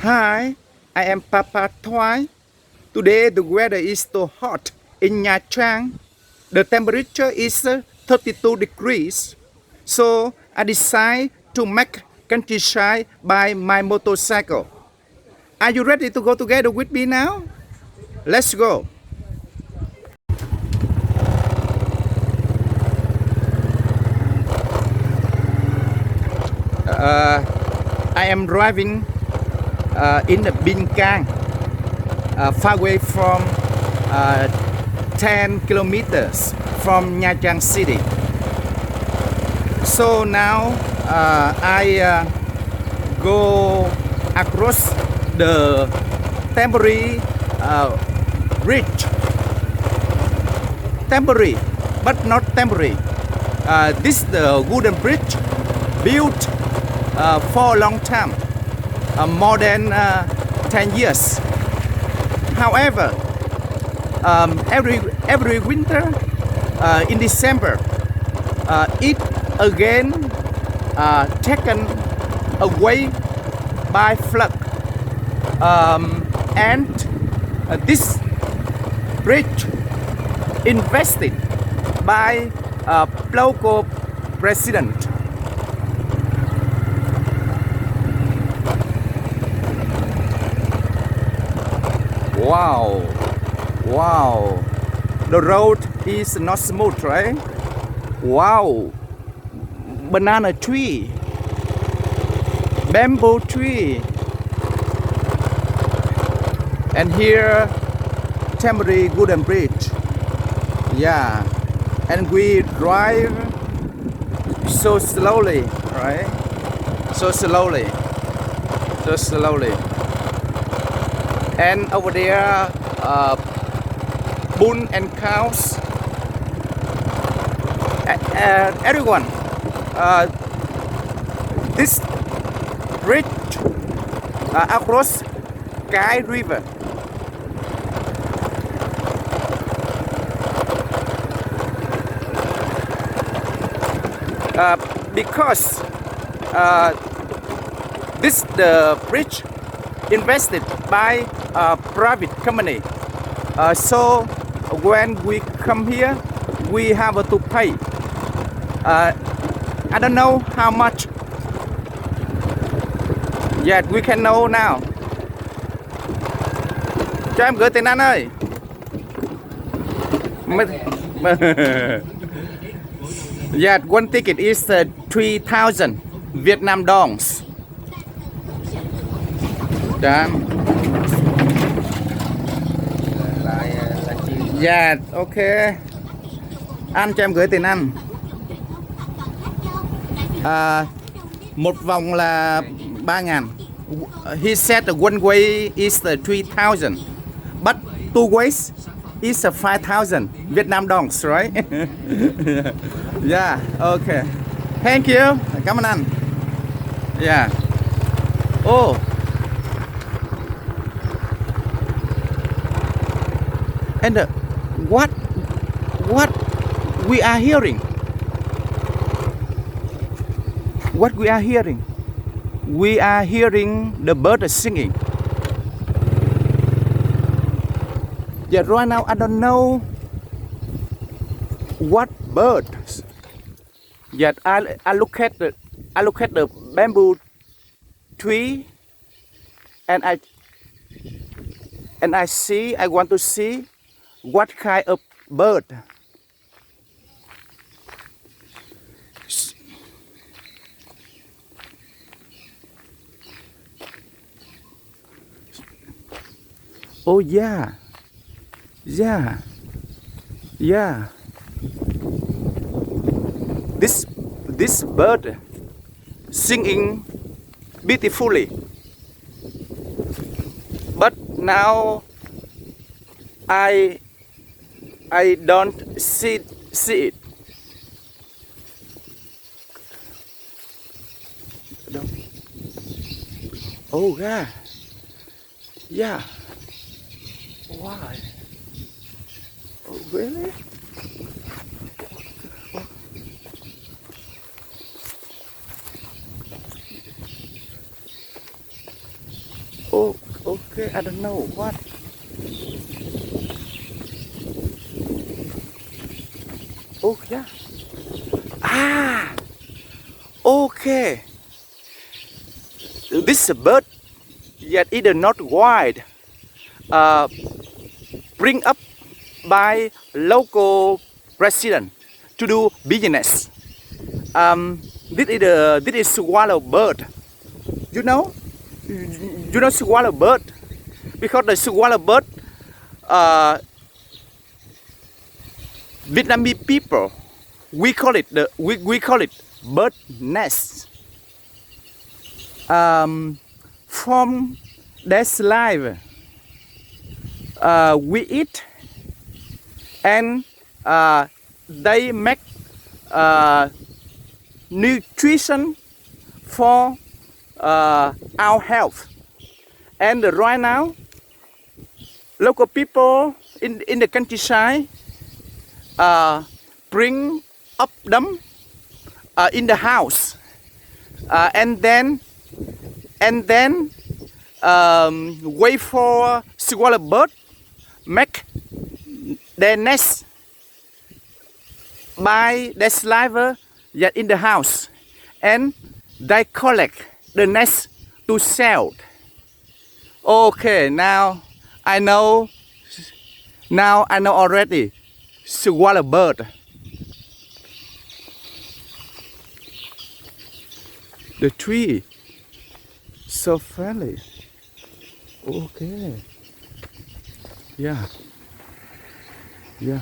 Hi, I am Papa Thoai. Today the weather is so hot in Nha Trang. The temperature is 32 degrees. So I decide to make countryside by my motorcycle. Are you ready to go together with me now? Let's go. I am driving in the Binkang, far away from uh, 10 kilometers from Nha Trang City. So now I go across the temporary bridge. Temporary, but not temporary. This is the wooden bridge built for a long time, more than 10 years. However, every winter in December, it again taken away by flood, and this bridge invested by local president. Wow, wow, the road is not smooth, right? Wow, banana tree, bamboo tree, and here temporary wooden bridge. Yeah, and we drive so slowly, right? So slowly, so slowly. And over there, bull and cows. Everyone, this bridge across Kai River. Because this the bridge invested by a private company. So when we come here, we have to pay. I don't know how much. Yet we can know now. Cho em gửi tiền anh ơi. Yeah, one ticket is 3,000 Vietnam dongs. Damn. Dạ, ok. Anh cho em gửi tiền anh. Một vòng là 3.000. He said the one way is 3,000, but two ways is 5,000 Vietnam dongs, right? Yeah, okay. Thank you. Cảm ơn anh. Yeah. Oh. And what we are hearing? What we are hearing? We are hearing the bird singing. Yeah, right now I don't know what birds. Yet I look at the bamboo tree, and I want to see what kind of bird. Oh yeah, yeah, yeah. This bird singing beautifully, but now I don't see it. Oh yeah, yeah. Why? Oh really? Oh, okay, I don't know what. Oh, yeah. Ah, okay. This bird, yet either not wide, uh, bring up by local resident to do business. This is swallow bird. You know, you know swallow bird because the swallow bird, uh, Vietnamese people, we call it bird nest. From their saliva, we eat, and they make nutrition for our health. And right now, local people in the countryside bring up them in the house, and then wait for swallow bird make their nest by their saliva yet in the house, and they collect the nest to sell. Okay, now I know already swallow bird. The tree so friendly. Okay. Yeah. Yeah.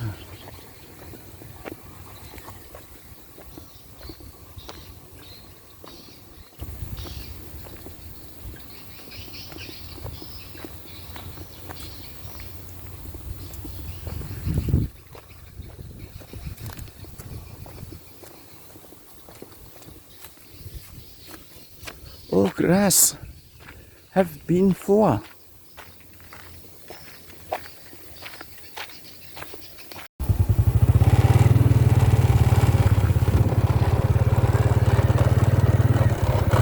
Oh, grass have been for.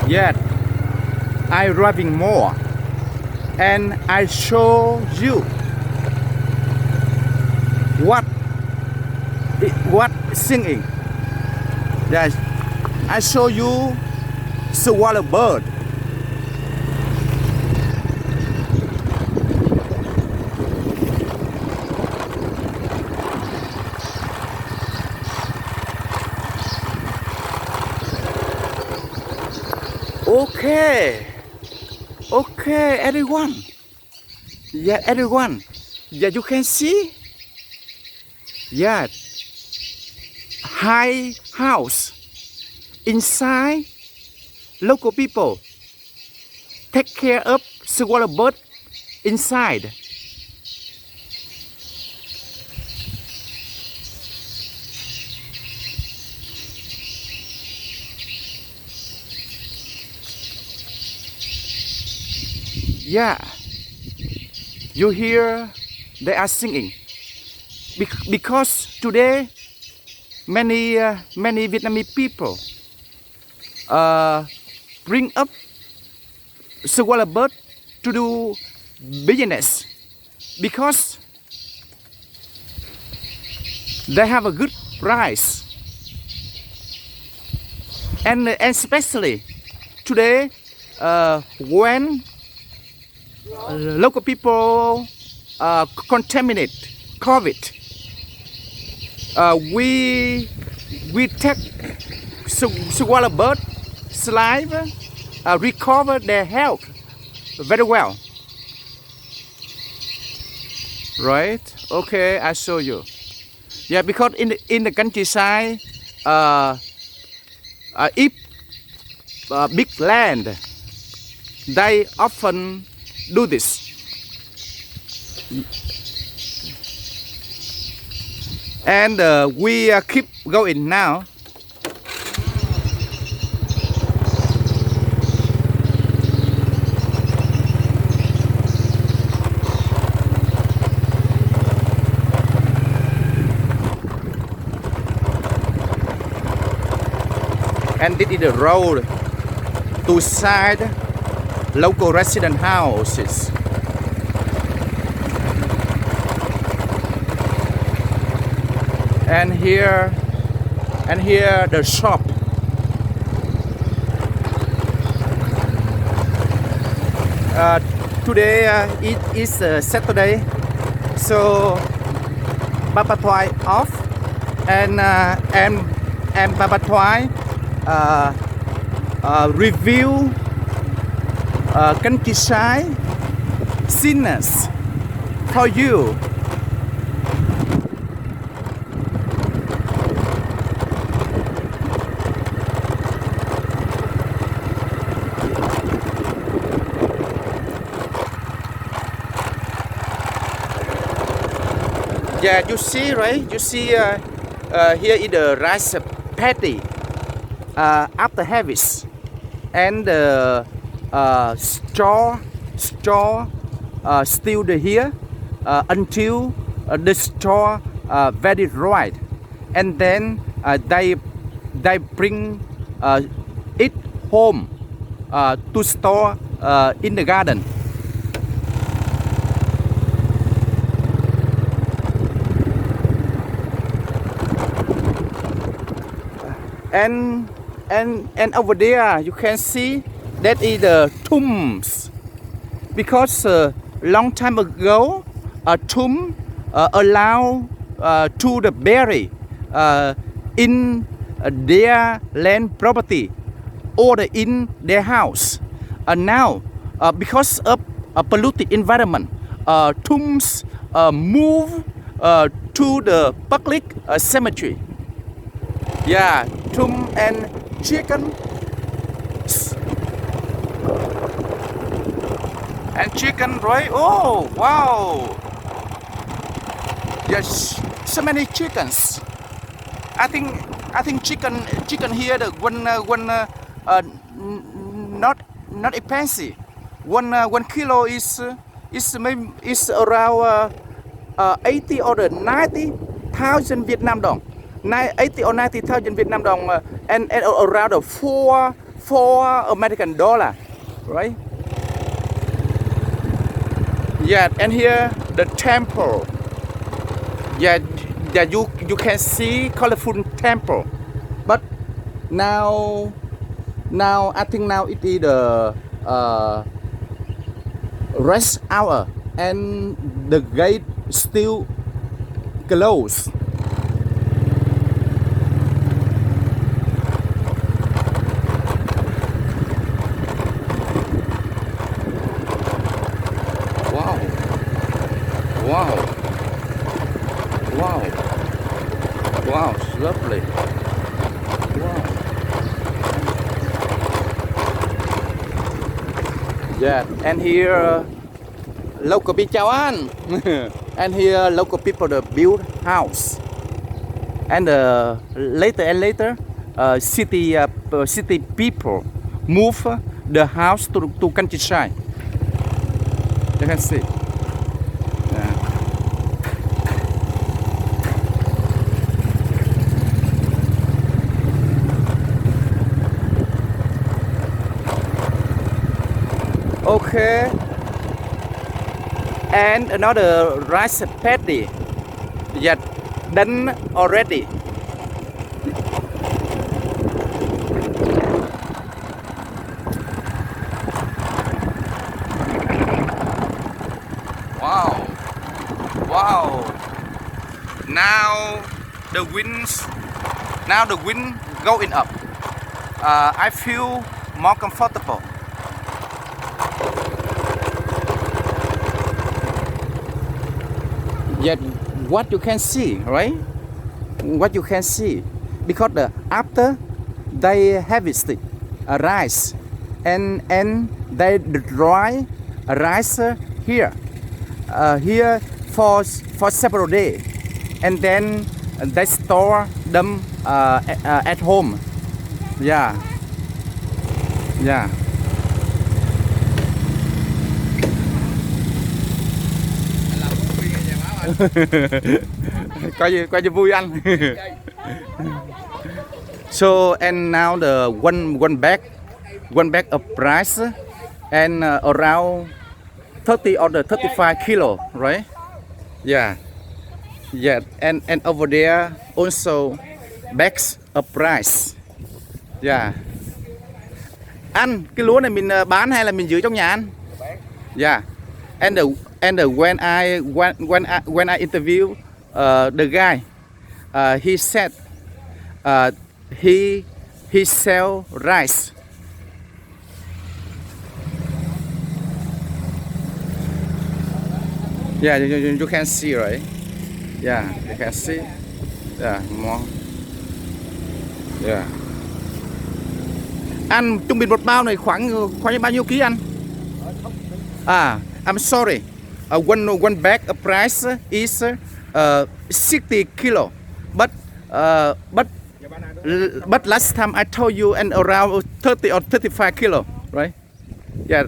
Yet I driving more, and I show you what singing. Yes, I show you swallow bird. Okay, okay, everyone. Yeah, everyone. Yeah, you can see. Yeah, high house inside. Local people take care of swallow bird inside. Yeah, you hear they are singing because today many Vietnamese people bring up swallow bird to do business because they have a good price, and especially today when local people contaminate COVID, we take swallow bird saliva, recover their health very well. Right? Okay, I show you. Yeah, because in the countryside, if big land, they often do this. And we keep going now. And this is the road to side local resident houses. And here the shop. Today it is Saturday, so Papa Thoai off, and Papa Thoai review countryside scenes for you. Yeah, you see, right? You see here is the rice paddy after harvest, and the straw still here until the straw very right, and then they bring it home to store in the garden. And over there you can see that is the tombs, because long time ago a tomb allow to the bury in their land property or in their house. Now because of a polluted environment, tombs move to the public cemetery. Yeah, tomb and chicken. And chicken, right? Oh, wow. Yes, so many chickens. I think chicken here the one not expensive. 1 kilo is around 80 or 90,000 Vietnam dong. 80 or 90,000 Vietnam dong, and around four American dollar, right? Yeah, and here the temple. Yeah, you can see colorful temple, but now I think now it is the rest hour, and the gate still closed. Wow, it's lovely. Wow. Yeah, and here local people and here local people build house, and later city people move the house to countryside. You can see. Okay, and another rice paddy, yet done already. Wow! Now the wind going up. I feel more comfortable. Yet what you can see, right? What you can see, because after they harvested rice and they dry rice here for several days, and then they store them at home. Yeah. coi như vui anh. So and now the one bag of rice and around 30 or the 35 kilo, right? Yeah, yeah, and over there also bags of rice. Yeah. Anh, cái lúa này mình bán hay là mình giữ trong nhà anh? Yeah. And when I interview the guy, he said uh, he sell rice. Yeah, you can see, right? Yeah, you can see. Yeah, more. Yeah. Anh trung bình một bao này khoảng khoảng bao nhiêu ký anh? I'm sorry. One bag price is 60 kilo, but last time I told you and around 30 or 35 kilo, right? Yeah.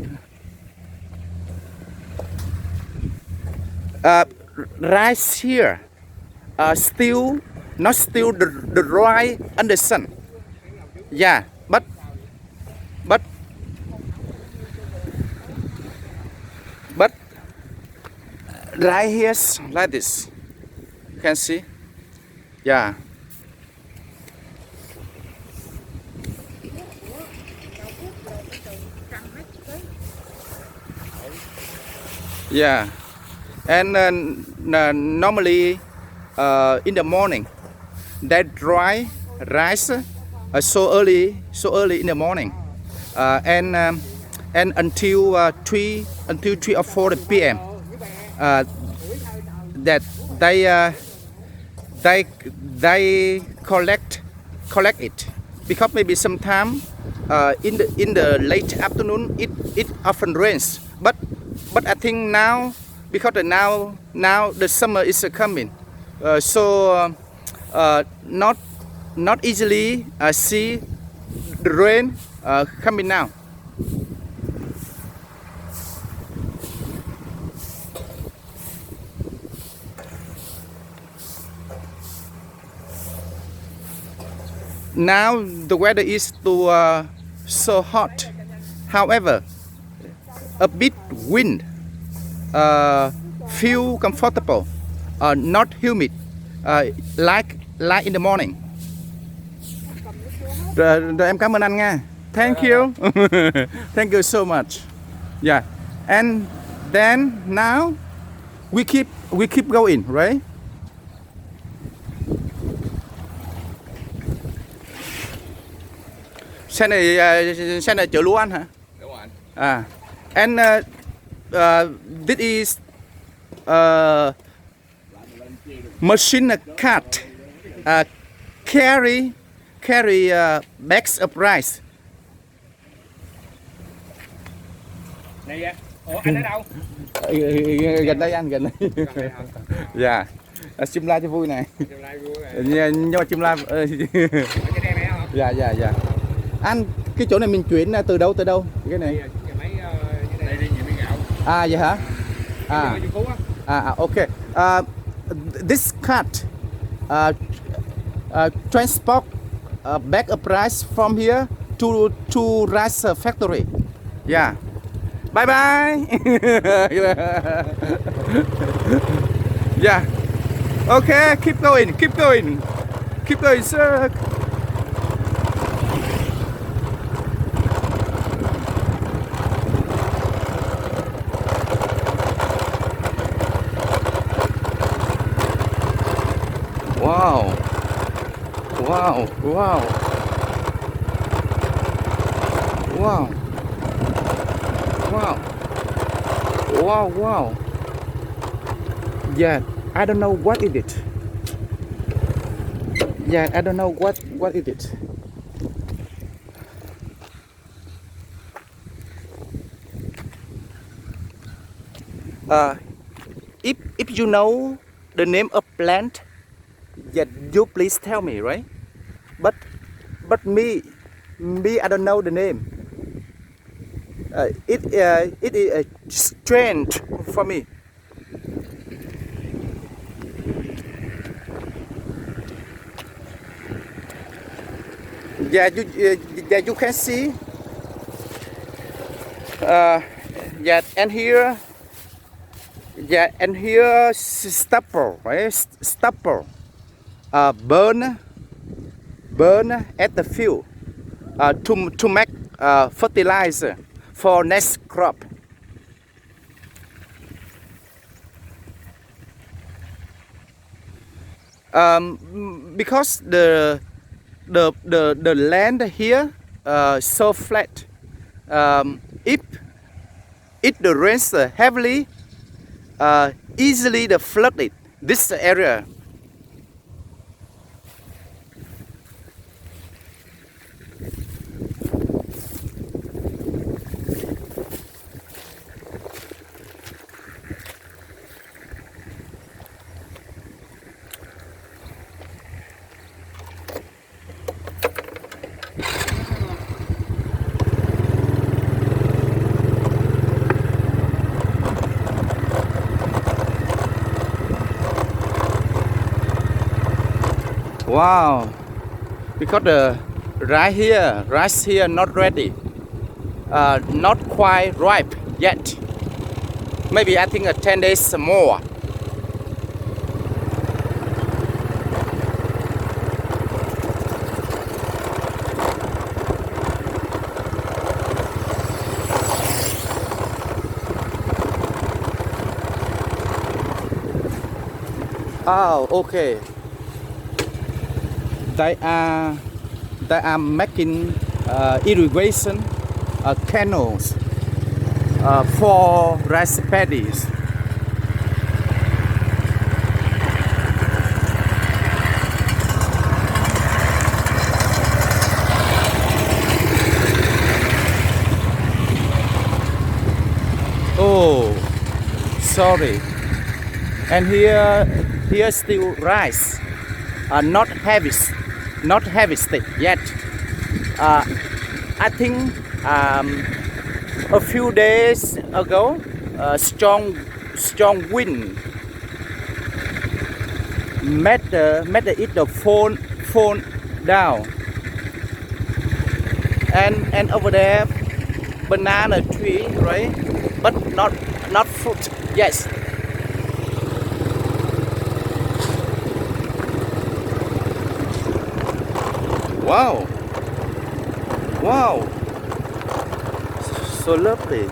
Rice here, still not still the dry under sun. Yeah, but right here like this. You can see. Yeah. Yeah. And normally in the morning they dry rice so early in the morning and until 3 or 4 p.m. That they collect it, because maybe sometime in the late afternoon it often rains, but I think now, because now the summer is coming, so not easily see the rain coming now. Now the weather is too so hot. However, a bit wind, feel comfortable, not humid, like in the morning. Rồi em cảm ơn anh nha. Thank you. Thank you so much. Yeah. And then now we keep going, right? Xe này chở lúa anh hả? Đúng rồi anh. And this is machine cart carry bags of rice. Này à? Ủa anh ở đâu? Gần đây anh, gần đây. Dạ. Chim la cho vui nè. Chim lai vui này. Nhưng mà chim la. Cái đen này không? Dạ. Anh, cái chỗ này mình chuyển từ đâu cái này? Đây đi nhà máy gạo. Vậy hả? Okay. This cart transport bag of rice from here to rice factory. Yeah. Bye bye. Yeah. Okay, keep going, sir. Wow. Yeah, I don't know what is it. Yeah, I don't know what is it. If you know the name of plant, yeah, you please tell me, right? But me I don't know the name. It is strange for me. Yeah, you can see. Uh, yeah, and here, yeah, and here stopper, right? Stopper, burn at the field to make fertilizer for next crop. Because the land here so flat. If it rains heavily, easily the flooded this area. Wow, because the rice here not ready, not quite ripe yet. Maybe I think 10 days more. Oh, okay. They are making irrigation canals for rice paddies. Oh, sorry. And here still rice, not harvested yet. I think a few days ago, strong wind made it fall down. And over there, banana tree, right? But not fruit. Yes. Wow. Wow. So lovely.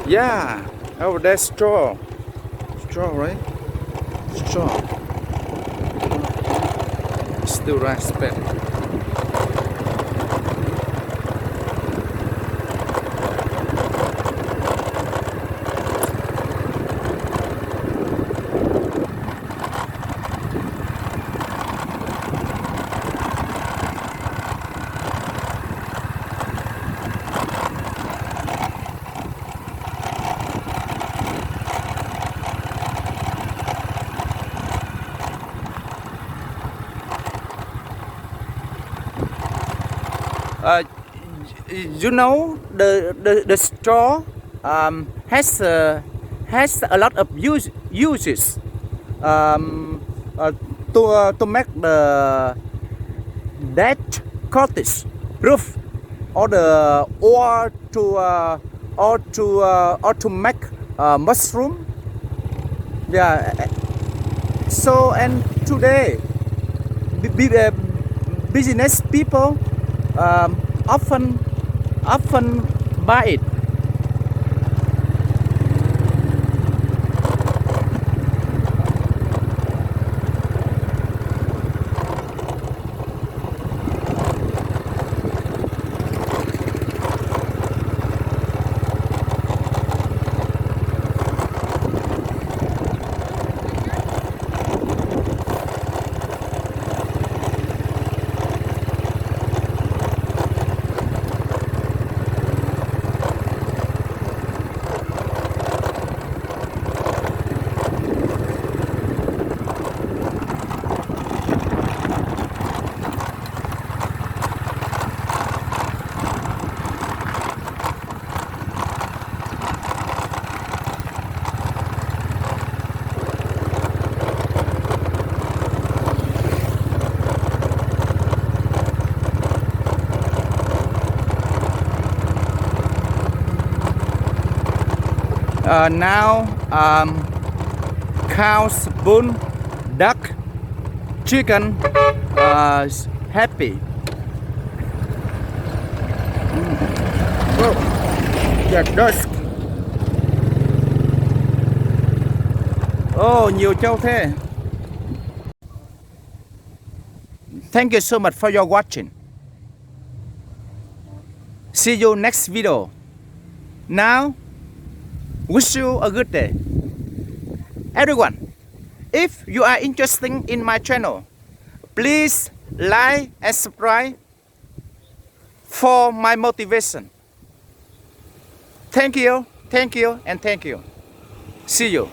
Yeah. Over there, straw. Straw, right? Straw. Still rice paddy. You know the straw has a lot of uses to make the dead cottage roof or to make mushroom. Yeah. So and today business people often buy it. Now cows, bull, duck, chicken happy. Oh, the dusk. Oh, nhiều trâu thế. Thank you so much for your watching. See you next video. Now, wish you a good day. Everyone, if you are interested in my channel, please like and subscribe for my motivation. Thank you, and thank you. See you.